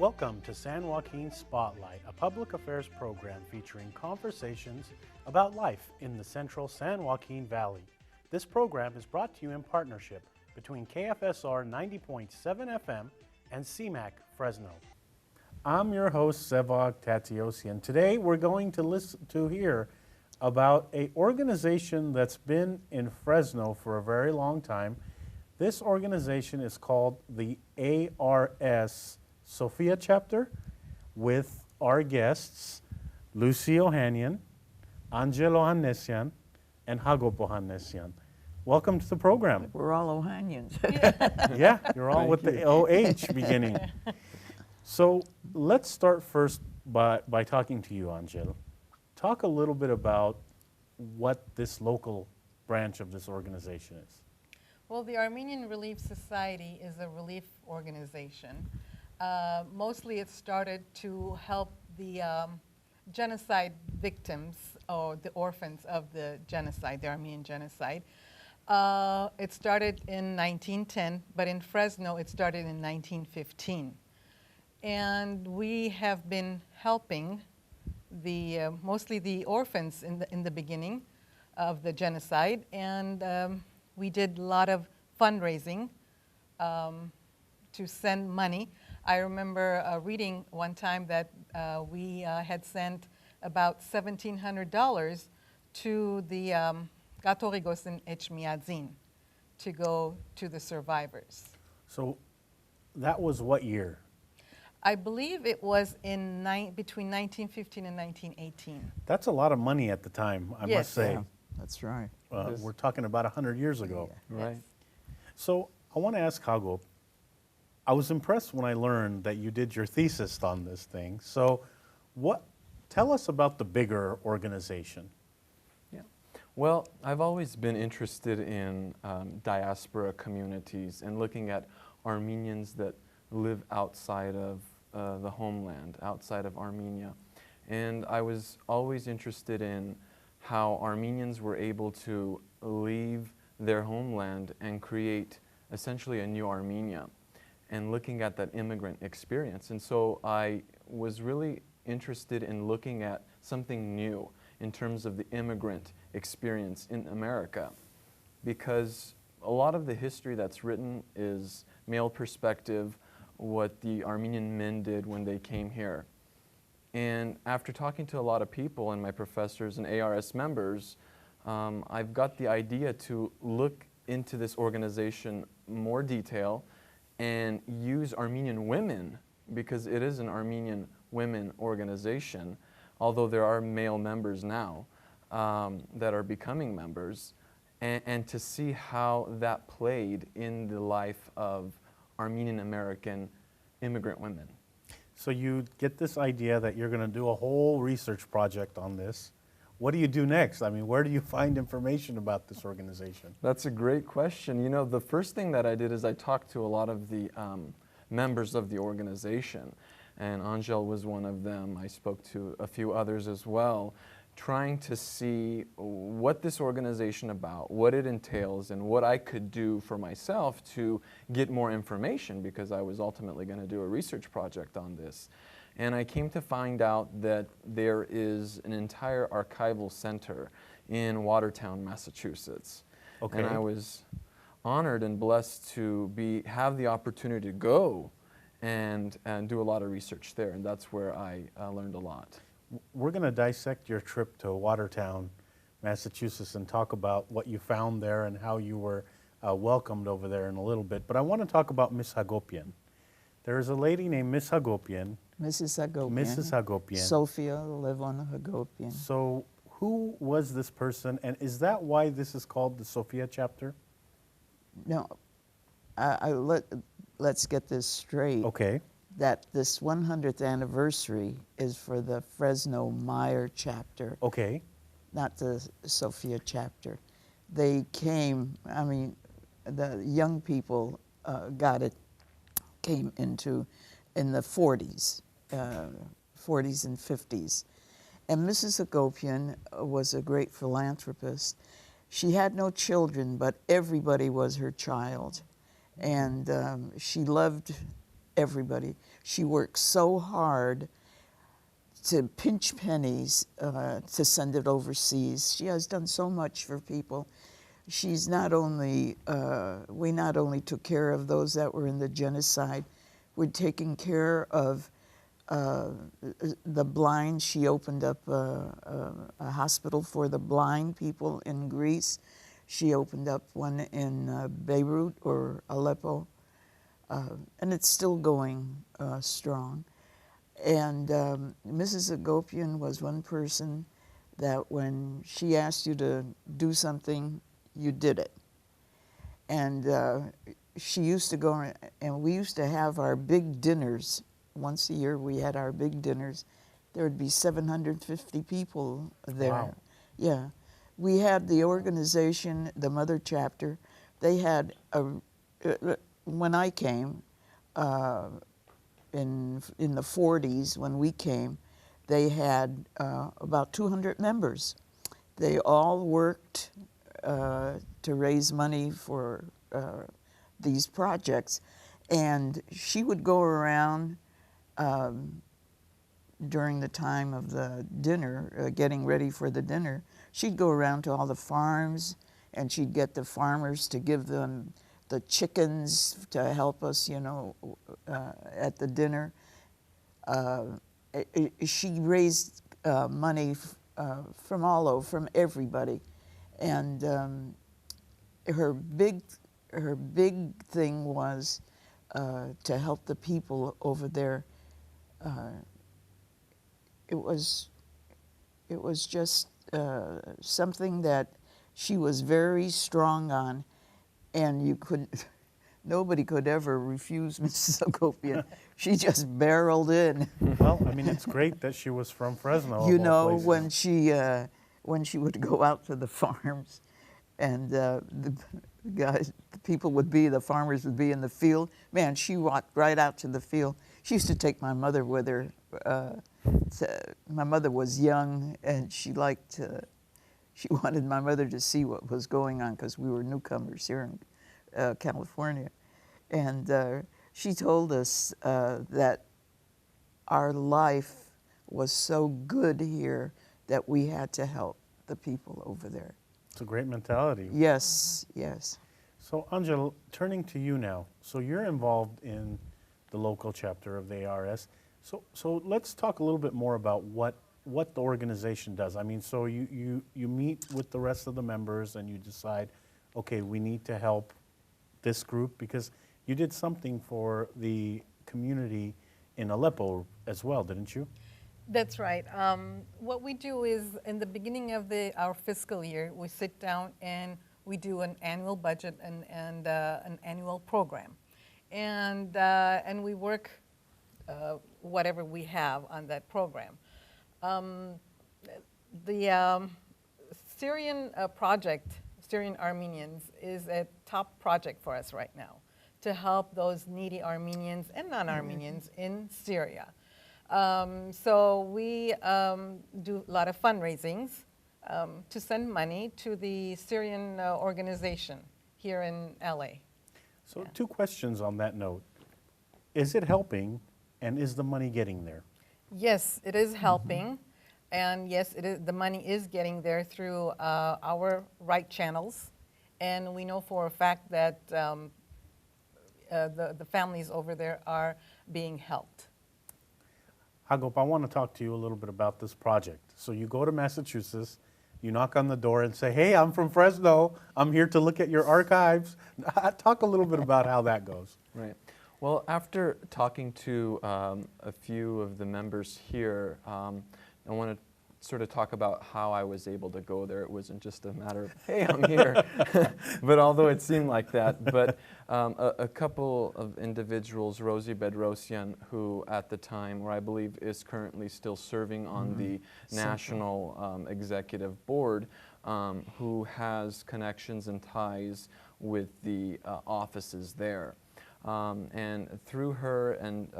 Welcome to San Joaquin Spotlight, a public affairs program featuring conversations about life in the central San Joaquin Valley. This program is brought to you in partnership between KFSR 90.7 FM and CMAC Fresno. I'm your host, Sevag Tateosian. Today we're going to hear about an organization that's been in Fresno for a very long time. This organization is called the ARS Sophia Chapter, with our guests, Ohanian, Angele Ohannessian, and Hagop Ohanessian. Welcome to the program. We're all Ohanians. Yeah, you're all with the OH beginning. So let's start first by talking to you, Angele. Talk a little bit about what this local branch of this organization is. Well, the Armenian Relief Society is a relief organization. Mostly it started to help the genocide victims or the orphans of the genocide, the Armenian genocide. It started in 1910, but in Fresno it started in 1915. And we have been helping mostly the orphans in the beginning of the genocide, and we did a lot of fundraising to send money. I remember reading one time that we had sent about $1,700 to the Católicos in Echmiadzin to go to the survivors. So that was what year? I believe it was in between 1915 and 1918. That's a lot of money at the time, I must say. Yeah, that's right. We're talking about 100 years ago. Yeah. Right. So I want to ask Hagop, I was impressed when I learned that you did your thesis on this thing. So tell us about the bigger organization. Yeah. Well, I've always been interested in diaspora communities and looking at Armenians that live outside of the homeland, outside of Armenia. And I was always interested in how Armenians were able to leave their homeland and create essentially a new Armenia, and looking at that immigrant experience. And so I was really interested in looking at something new in terms of the immigrant experience in America, because a lot of the history that's written is male perspective, what the Armenian men did when they came here. And after talking to a lot of people and my professors and ARS members, I've got the idea to look into this organization more detail and use Armenian women, because it is an Armenian women organization, although there are male members now that are becoming members, and to see how that played in the life of Armenian American immigrant women. So you get this idea that you're going to do a whole research project on this. What do you do next? I mean, where do you find information about this organization? That's a great question. You know, the first thing that I did is I talked to a lot of the members of the organization, and Angele was one of them. I spoke to a few others as well, trying to see what this organization about, what it entails, and what I could do for myself to get more information, because I was ultimately going to do a research project on this. And I came to find out that there is an entire archival center in Watertown, Massachusetts. Okay. And I was honored and blessed to have the opportunity to go and do a lot of research there, and that's where I learned a lot. We're going to dissect your trip to Watertown, Massachusetts, and talk about what you found there and how you were welcomed over there in a little bit. But I want to talk about Miss Hagopian. There is a lady named Miss Hagopian. Mrs. Hagopian. Mrs. Hagopian. Sophia Levon Hagopian. So who was this person, and is that why this is called the Sophia Chapter? No, let's get this straight. Okay. That this 100th anniversary is for the Fresno Meyer Chapter. Okay. Not the Sophia Chapter. They came, I mean, the young people came into in the 40s, 40s and 50s. And Mrs. Hagopian was a great philanthropist. She had no children, but everybody was her child. And she loved everybody. She works so hard to pinch pennies to send it overseas. She has done so much for people. She's not only, we not only took care of those that were in the genocide, we're taking care of the blind. She opened up a hospital for the blind people in Greece. She opened up one in Beirut or Aleppo, and it's still going strong. And Mrs. Hagopian was one person that when she asked you to do something, you did it. And she used to go, and we used to have our big dinners. Once a year we had our big dinners. There would be 750 people there. Wow. Yeah. We had the organization, the Mother Chapter. They had, when I came, in the 40s, when we came, they had about 200 members. They all worked to raise money for these projects. And she would go around during the time of the dinner, getting ready for the dinner. She'd go around to all the farms, and she'd get the farmers to give them the chickens to help us, you know, at the dinner. She raised money from all over, from everybody. And her big thing was to help the people over there. It was just something that she was very strong on, and you couldn't, nobody could ever refuse Mrs. Hagopian. She just barreled in. Well, I mean, it's great that she was from Fresno. You of all know, places. when she would go out to the farms, and the guys, the people would be, the farmers would be in the field. Man, she walked right out to the field. She used to take my mother with her. My mother was young, and she wanted my mother to see what was going on because we were newcomers here in California. And she told us that our life was so good here that we had to help the people over there. It's a great mentality. Yes, yes. So, Angele, turning to you now. So you're involved in the local chapter of the ARS. So let's talk a little bit more about what the organization does. I mean, so you meet with the rest of the members and you decide, okay, we need to help this group, because you did something for the community in Aleppo as well, didn't you? That's right. What we do is, in the beginning of our fiscal year, we sit down and we do an annual budget and an annual program, and we work whatever we have on that program. The Syrian project, Syrian Armenians, is a top project for us right now to help those needy Armenians and non-Armenians in Syria. So we do a lot of fundraisings to send money to the Syrian organization here in LA. So two questions on that note. Is it helping, and is the money getting there? Yes, it is helping, and yes, the money is getting there through our right channels, and we know for a fact that the families over there are being helped. Hagop, I want to talk to you a little bit about this project. So you go to Massachusetts, you knock on the door and say, hey, I'm from Fresno, I'm here to look at your archives. Talk a little bit about how that goes. Right. Well, after talking to a few of the members here, I want to sort of talk about how I was able to go there. It wasn't just a matter of, hey, I'm here. But although it seemed like that, but a couple of individuals, Rosie Bedrosian, who at the time, or I believe is currently still serving on the National Executive Board, who has connections and ties with the offices there. And through her and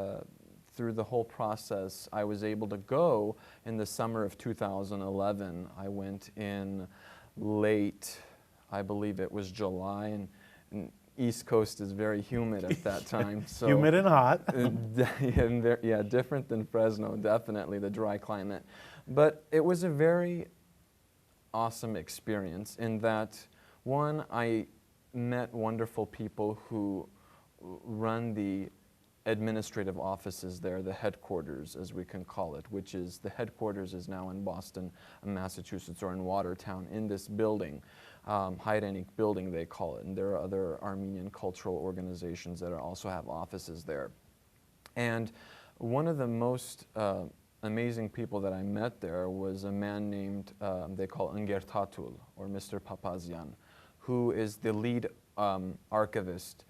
through the whole process, I was able to go in the summer of 2011. I went in late, I believe it was July, and East Coast is very humid at that time. So Humid and hot. yeah, different than Fresno, definitely, the dry climate. But it was a very awesome experience in that, one, I met wonderful people who run the administrative offices there, the headquarters, as we can call it, which is, the headquarters is now in Boston, Massachusetts, or in Watertown, in this building, Hydenik building they call it, and there are other Armenian cultural organizations that also have offices there. And one of the most amazing people that I met there was a man named, they call Angele Ohannessian, or Mr. Papazian, who is the lead archivist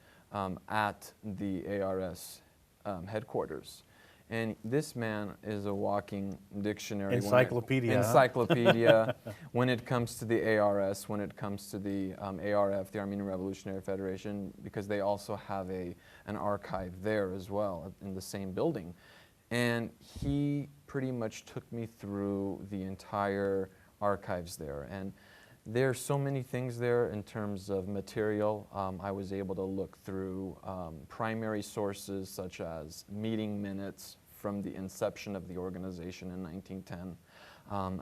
at the ARS headquarters. And this man is a walking dictionary. Encyclopedia. Encyclopedia when it comes to the ARS, when it comes to the ARF, the Armenian Revolutionary Federation, because they also have an archive there as well in the same building. And he pretty much took me through the entire archives there. And there's so many things there in terms of material. I was able to look through primary sources such as meeting minutes from the inception of the organization in 1910,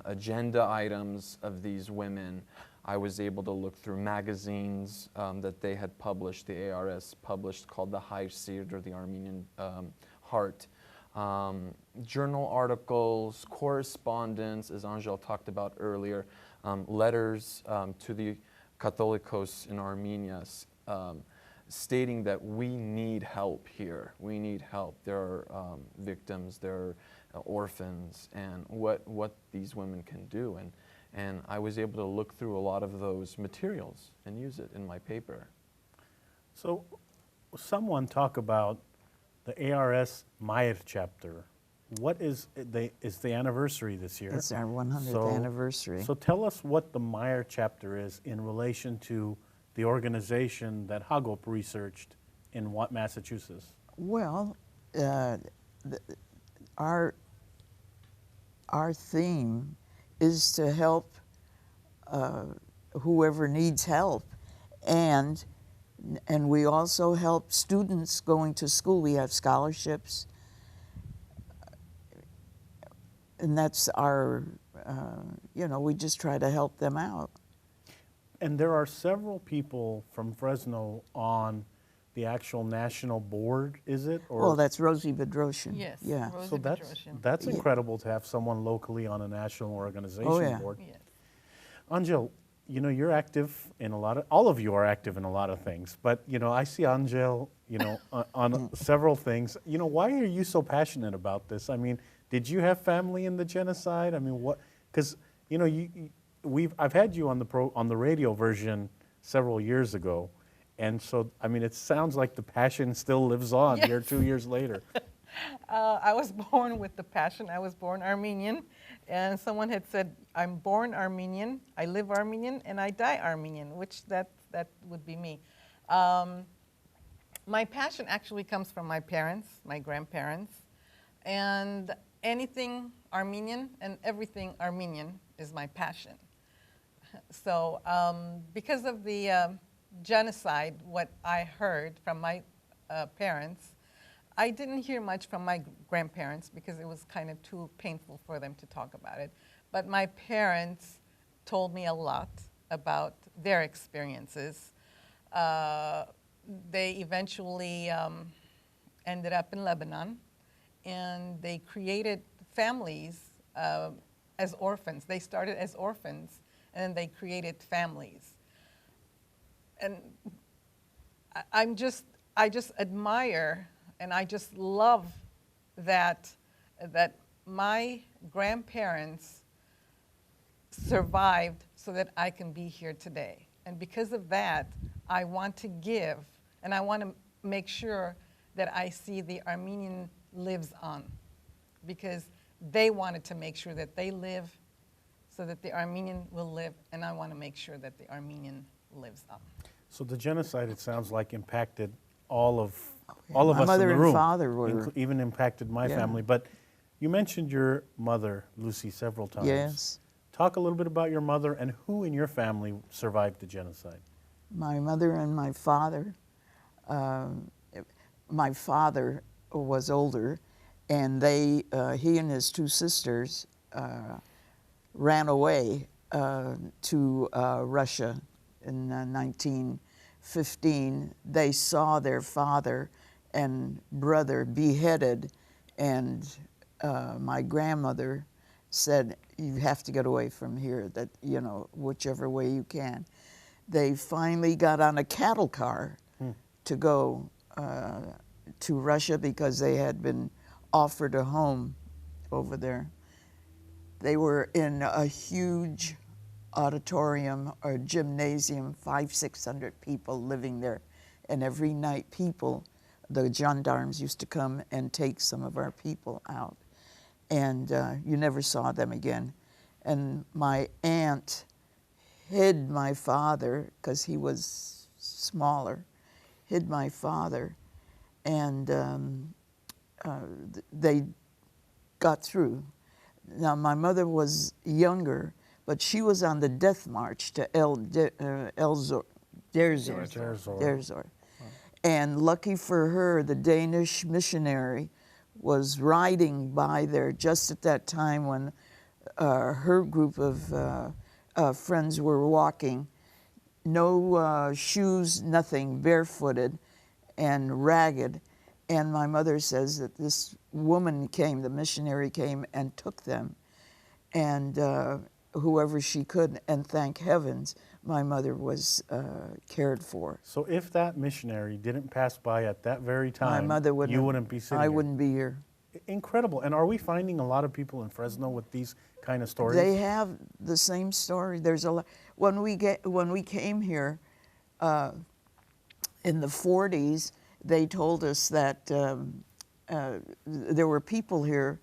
agenda items of these women. I was able to look through magazines that they had published, the ARS published, called the Hayr, or the Armenian Heart. Journal articles, correspondence, as Angele talked about earlier, letters to the Catholicos in Armenia stating that we need help here. We need help. There are victims, there are orphans, and what these women can do. And I was able to look through a lot of those materials and use it in my paper. So someone talk about the ARS Mayer chapter. What is the anniversary this year? It's our 100th anniversary. So tell us what the Mayer chapter is in relation to the organization that Hagop researched in Massachusetts. Well, our theme is to help whoever needs help, and we also help students going to school. We have scholarships, and that's our, we just try to help them out. And there are several people from Fresno on the actual national board, is it? Or Well, that's Rosie Bedrosian. Yes. Yeah. Rosie so Bedrosian. that's Yeah. incredible to have someone locally on a national organization Oh, yeah. board. Yes. Angele, you're active in all of you are active in a lot of things, but I see Angele, on several things. Why are you so passionate about this? I mean, did you have family in the genocide? I mean, what? Because I've had you on the radio version several years ago, and so I mean, it sounds like the passion still lives on Yes. here 2 years later. I was born with the passion. I was born Armenian, and someone had said, I'm born Armenian, I live Armenian, and I die Armenian, which that would be me. My passion actually comes from my parents, my grandparents, and anything Armenian and everything Armenian is my passion. So because of the genocide, what I heard from my parents, I didn't hear much from my grandparents because it was kind of too painful for them to talk about it. But my parents told me a lot about their experiences. They eventually ended up in Lebanon, and they created families as orphans. They started as orphans, and then they created families. And I just admire and I just love that my grandparents survived so that I can be here today. And because of that, I want to give, and I want to make sure that I see the Armenian lives on, because they wanted to make sure that they live so that the Armenian will live, and I want to make sure that the Armenian lives on. So the genocide, it sounds like, impacted all of My us mother in the and room, father were- even impacted my Yeah. family. But you mentioned your mother, Lucy, several times. Yes. Talk a little bit about your mother and who in your family survived the genocide. My mother and my father My father was older, and he and his two sisters ran away to Russia in 1915. They saw their father and brother beheaded, and my grandmother said, "You have to get away from here, that, you know, whichever way you can." They finally got on a cattle car to go to Russia because they had been offered a home over there. They were in a huge auditorium or gymnasium, 500-600 people living there. And every night the gendarmes used to come and take some of our people out. And you never saw them again. And my aunt hid my father, because he was smaller, hid my father, and they got through. Now, my mother was younger, but she was on the death march to Derzor. And lucky for her, the Danish missionary was riding by there just at that time when her group of friends were walking. No shoes, nothing, barefooted and ragged. And my mother says that this woman came, the missionary came and took them, and whoever she could, and thank heavens, my mother was cared for. So if that missionary didn't pass by at that very time, My mother wouldn't. you wouldn't be sitting I here. wouldn't be here. Incredible. And are we finding a lot of people in Fresno with these kind of stories? They have the same story. There's a lot. When we came here in the 40s, they told us that there were people here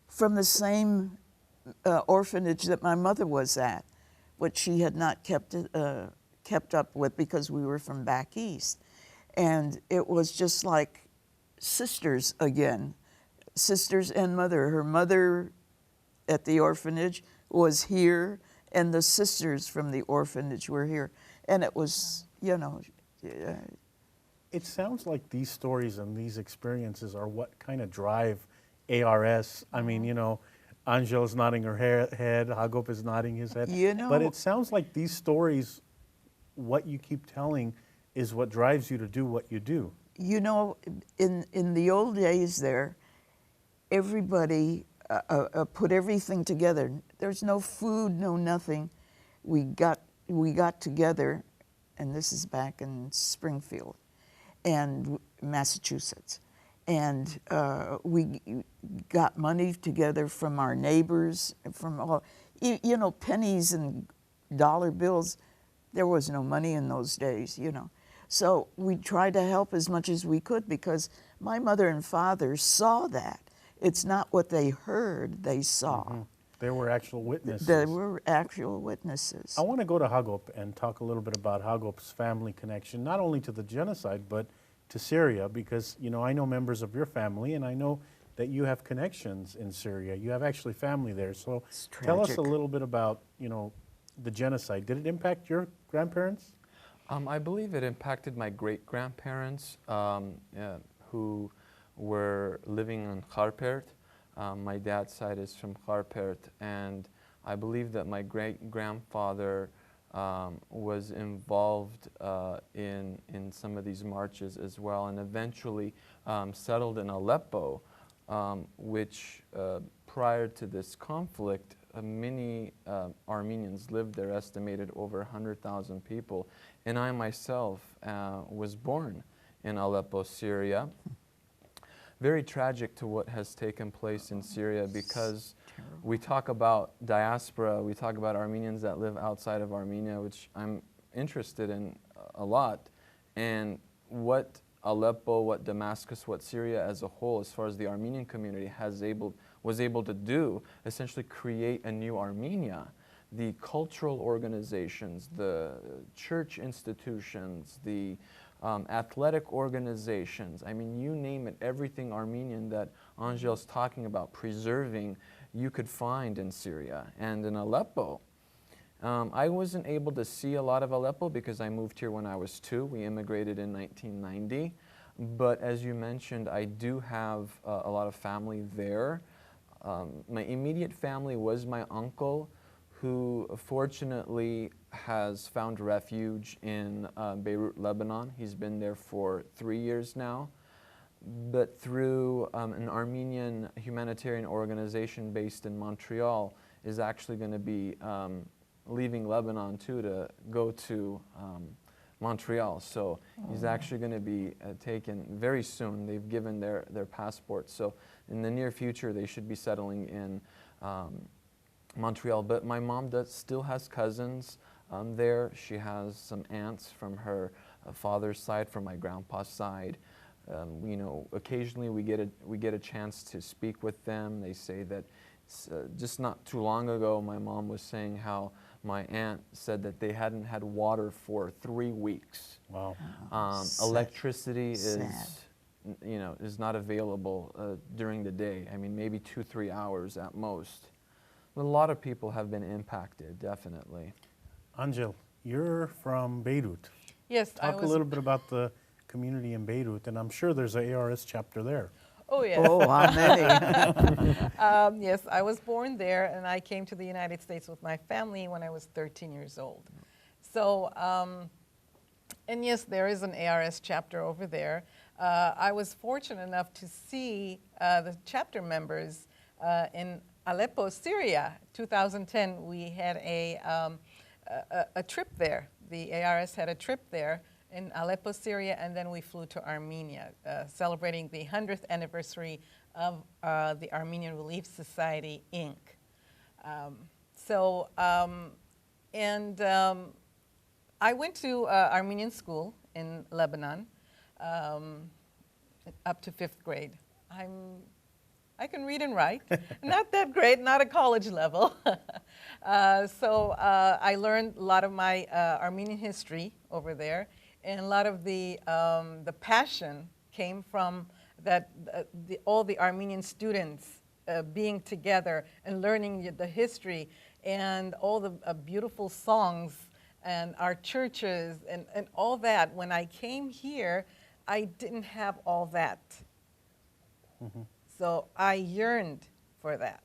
from the same orphanage that my mother was at, which she had not kept up with because we were from back east. And it was just like sisters again, sisters and mother. Her mother at the orphanage was here, and the sisters from the orphanage were here. And it was, you know. It sounds like these stories and these experiences are what kind of drive ARS. I mean, you know, Angele's nodding her head, Hagop is nodding his head. You know, but it sounds like these stories, what you keep telling, is what drives you to do what you do. You know, in the old days there, everybody put everything together. There's no food, no nothing. We got together, and this is back in Springfield and Massachusetts. And we got money together from our neighbors, from all, you know, pennies and dollar bills. There was no money in those days, you know. So we tried to help as much as we could because my mother and father saw that. It's not what they heard, they saw. Mm-hmm. There were actual witnesses. There were actual witnesses. I want to go to Hagop and talk a little bit about Hagop's family connection, not only to the genocide, but to Syria, because, you know, I know members of your family, and I know that you have connections in Syria. You have actually family there. So tell us a little bit about, you know, the genocide. Did it impact your grandparents? I believe it impacted my great-grandparents who were living in Harpert. My dad's side is from Harpert, and I believe that my great-grandfather was involved in some of these marches as well, and eventually settled in Aleppo, which prior to this conflict, many Armenians lived there, estimated over 100,000 people. And I myself was born in Aleppo, Syria. Very tragic to what has taken place in Syria, because we talk about diaspora, we talk about Armenians that live outside of Armenia, which I'm interested in a lot. And what Aleppo, what Damascus, what Syria as a whole, as far as the Armenian community was able to do, essentially create a new Armenia. The cultural organizations, the church institutions, the athletic organizations, I mean, you name it, everything Armenian that Angele's talking about preserving, you could find in Syria and in Aleppo. I wasn't able to see a lot of Aleppo because I moved here when I was 2. We immigrated in 1990. But as you mentioned, I do have a lot of family there. My immediate family was my uncle, who fortunately has found refuge in Beirut, Lebanon. He's been there for 3 years now. But through an Armenian humanitarian organization based in Montreal, is actually going to be leaving Lebanon too to go to Montreal. So he's actually going to be taken very soon. They've given their passports. So in the near future, they should be settling in Montreal. But my mom still has cousins there. She has some aunts from her father's side, from my grandpa's side. You know, occasionally we get a chance to speak with them. They say that just not too long ago, my mom was saying how my aunt said that they hadn't had water for 3 weeks. Wow. Electricity is not available during the day. I mean, maybe 2-3 hours at most. But a lot of people have been impacted, definitely. Angele, you're from Beirut. Yes, Talk a little bit about the community in Beirut, and I'm sure there's an ARS chapter there. Oh, yes. Oh, how many? Yes, I was born there, and I came to the United States with my family when I was 13 years old. So, and yes, there is an ARS chapter over there. I was fortunate enough to see the chapter members in Aleppo, Syria. 2010, we had a trip there. The ARS had a trip there in Aleppo, Syria, and then we flew to Armenia, celebrating the 100th anniversary of the Armenian Relief Society, Inc. I went to Armenian school in Lebanon up to 5th grade. I can read and write, not that great, not a college level. So I learned a lot of my Armenian history over there. And a lot of the passion came from all the Armenian students being together and learning the history and all the beautiful songs and our churches and all that. When I came here, I didn't have all that. Mm-hmm. So I yearned for that.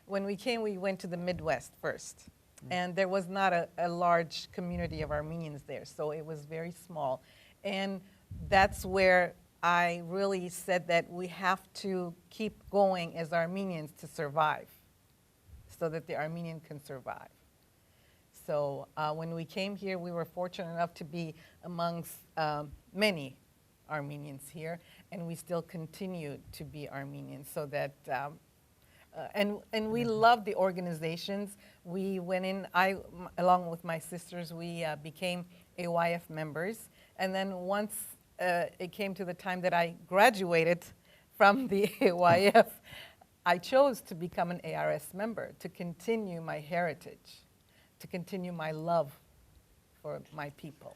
When we came, we went to the Midwest first. And there was not a large community of Armenians there, so it was very small. And that's where I really said that we have to keep going as Armenians to survive, so that the Armenian can survive. So when we came here, we were fortunate enough to be amongst many Armenians here, and we still continue to be Armenians, so that and we love the organizations. We went in, along with my sisters, we became AYF members. And then once it came to the time that I graduated from the AYF, I chose to become an ARS member to continue my heritage, to continue my love for my people.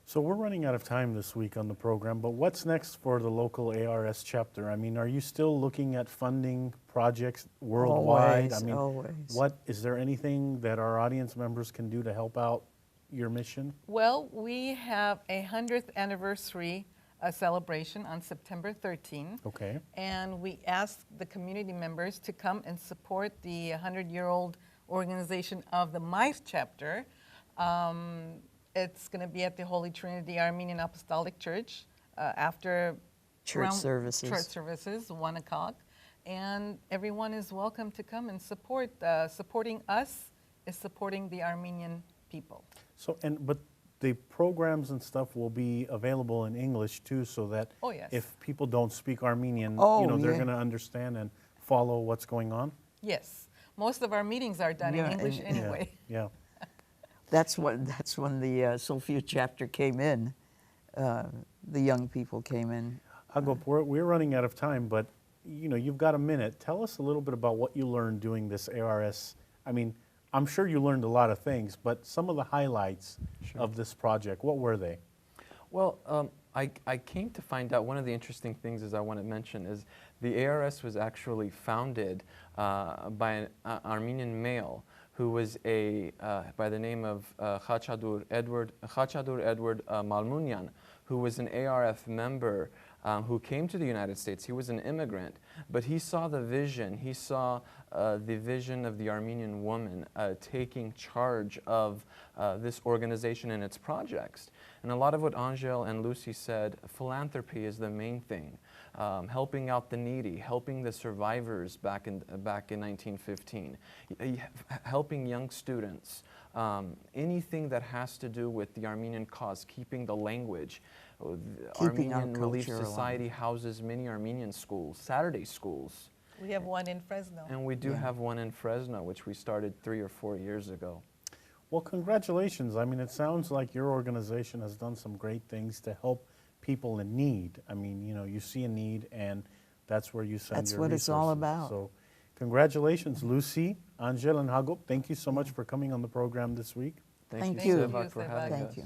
So we're running out of time this week on the program, but what's next for the local ARS chapter? I mean, are you still looking at funding projects worldwide? Always, I mean, always. Is there anything that our audience members can do to help out your mission? Well, we have a 100th anniversary celebration on September 13. Okay. And we asked the community members to come and support the 100-year-old organization of the MICE chapter. It's going to be at the Holy Trinity Armenian Apostolic Church after church services, 1 o'clock. And everyone is welcome to come and support. Supporting us is supporting the Armenian people. So, but the programs and stuff will be available in English too, so that if people don't speak Armenian, they're going to understand and follow what's going on? Yes. Most of our meetings are done in English anyway. Yeah. That's when the Sophia chapter came in. The young people came in. Hagop, we're running out of time, but you've got a minute. Tell us a little bit about what you learned doing this ARS. I mean, I'm sure you learned a lot of things, but some of the highlights of this project, what were they? Well, I came to find out one of the interesting things I want to mention is the ARS was actually founded by an Armenian male who was by the name of Khachadur Edward Malmunian, who was an ARF member who came to the United States. He was an immigrant, but he saw the vision. He saw the vision of the Armenian woman taking charge of this organization and its projects. And a lot of what Angele and Lucy said, philanthropy is the main thing. Helping out the needy, helping the survivors back in 1915, helping young students, anything that has to do with the Armenian cause, keeping the language. The Armenian Relief Society houses many Armenian schools, Saturday schools. We have one in Fresno. And we do have one in Fresno, which we started 3 or 4 years ago. Well, congratulations. I mean, it sounds like your organization has done some great things to help people in need. I mean, you know, you see a need, and that's where you send your resources. That's what it's all about. So, congratulations, Lucy, Angele, and Hagop. Thank you so much for coming on the program this week. Thank you. Sevag, for having us. Thank you.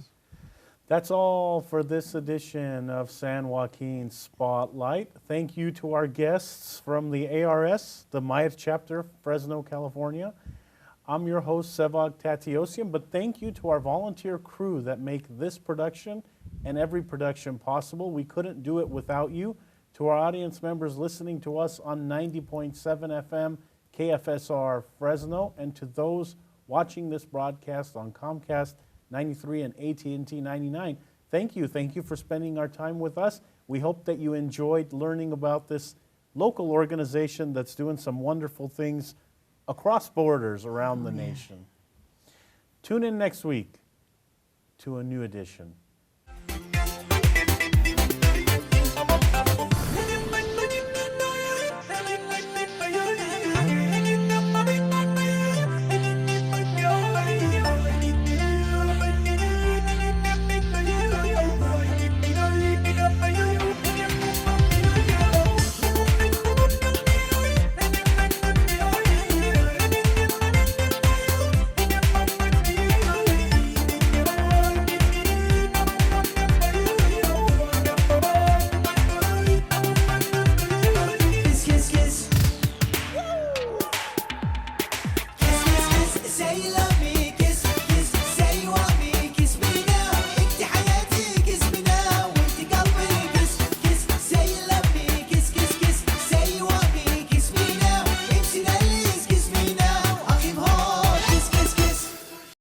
That's all for this edition of San Joaquin Spotlight. Thank you to our guests from the ARS, the Maya Chapter, Fresno, California. I'm your host, Sevag Tateosian, but thank you to our volunteer crew that make this production and every production possible. We couldn't do it without you. To our audience members listening to us on 90.7 FM, KFSR Fresno, and to those watching this broadcast on Comcast 93 and AT&T 99, thank you. Thank you for spending our time with us. We hope that you enjoyed learning about this local organization that's doing some wonderful things across borders around the nation. Tune in next week to a new edition